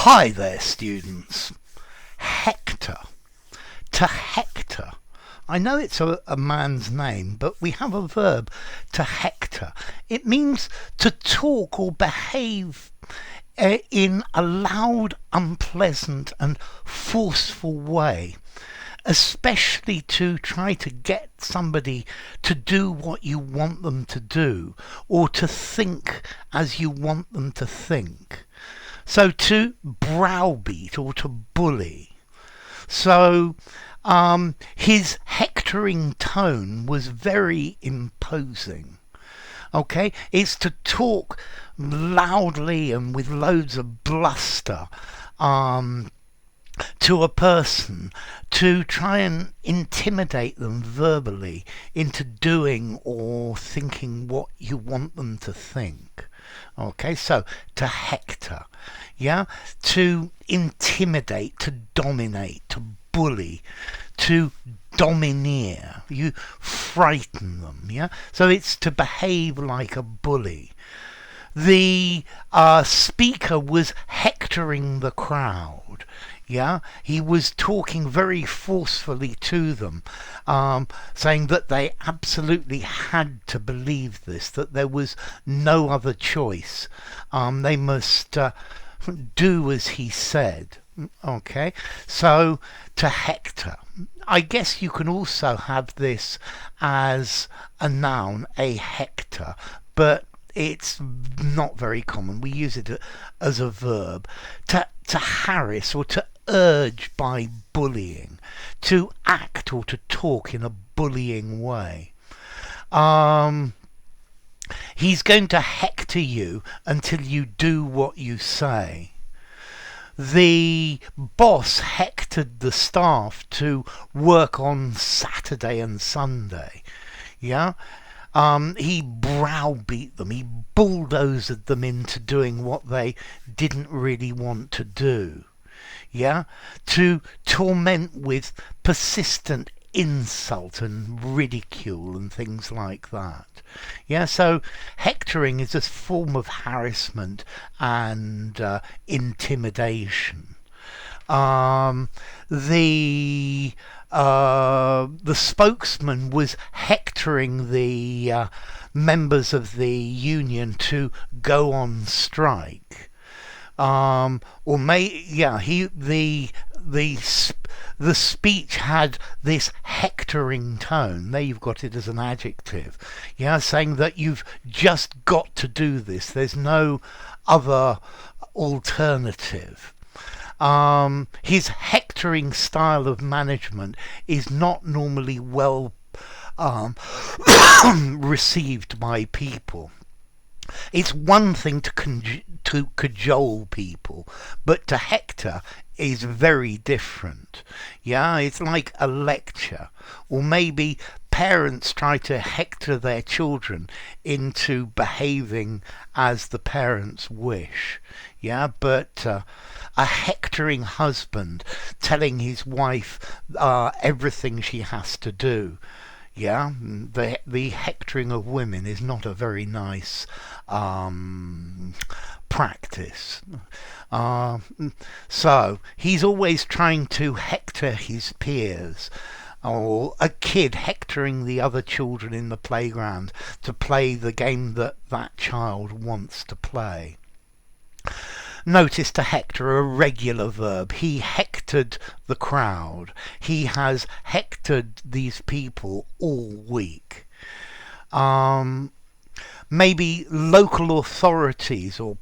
Hi there, students. Hector. To hector. I know it's a man's name, but we have a verb, to hector. It means to talk or behave in a loud, unpleasant and forceful way, especially to try to get somebody to do what you want them to do or to think as you want them to think. So to browbeat or to bully. So his hectoring tone was very imposing. Okay, it's to talk loudly and with loads of bluster to a person, to try and intimidate them verbally into doing or thinking what you want them to think. Okay, so to hector, yeah, to intimidate, to dominate, to bully, to domineer, you frighten them, yeah, so it's to behave like a bully. The speaker was hectoring the crowd. Yeah, he was talking very forcefully to them, saying that they absolutely had to believe this, that there was no other choice. They must do as he said. Okay, so to hector. I guess you can also have this as a noun, a hector, but it's not very common. We use it as a verb. To harass or to urge by bullying, to act or to talk in a bullying way. He's going to hector you until you do what you say. The boss hectored the staff to work on Saturday and Sunday. Yeah? He browbeat them, he bulldozed them into doing what they didn't really want to do. Yeah? To torment with persistent insult and ridicule and things like that. Yeah, so hectoring is a form of harassment and intimidation. The spokesman was hectoring the members of the union to go on strike. The speech had this hectoring tone. There you've got it as an adjective. Yeah, saying that you've just got to do this. There's no other alternative. His hectoring style of management is not normally well received by people. It's one thing to cajole people, but to hector is very different. Yeah, it's like a lecture, or maybe parents try to hector their children into behaving as the parents wish. Yeah, but a hectoring husband telling his wife everything she has to do. Yeah, the hectoring of women is not a very nice practice. So he's always trying to hector his peers, or a kid hectoring the other children in the playground to play the game that that child wants to play. Notice to hector, a regular verb. He hectored the crowd. He has hectored these people all week. Maybe local authorities or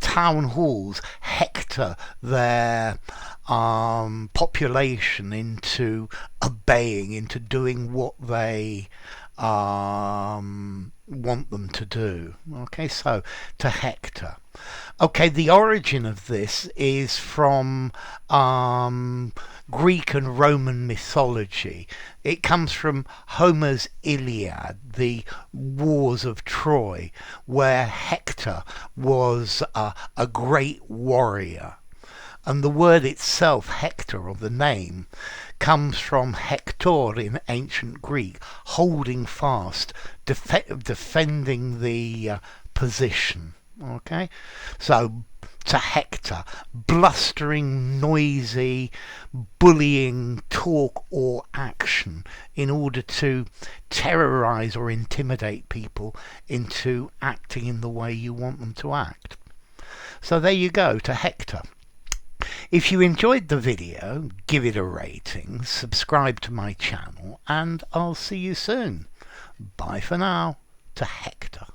town halls hector their population into obeying, into doing what they want them to do. Okay, so to hector. Okay, the origin of this is from Greek and Roman mythology. It comes from Homer's Iliad, the wars of Troy, where Hector was a great warrior. And the word itself, Hector, or the name, comes from Hector in ancient Greek, holding fast, defending the position. Okay, so To hector, blustering, noisy, bullying talk or action in order to terrorize or intimidate people into acting in the way you want them to act. So there you go, to hector. If you enjoyed the video, give it a rating, subscribe to my channel, and I'll see you soon. Bye for now. To Hector.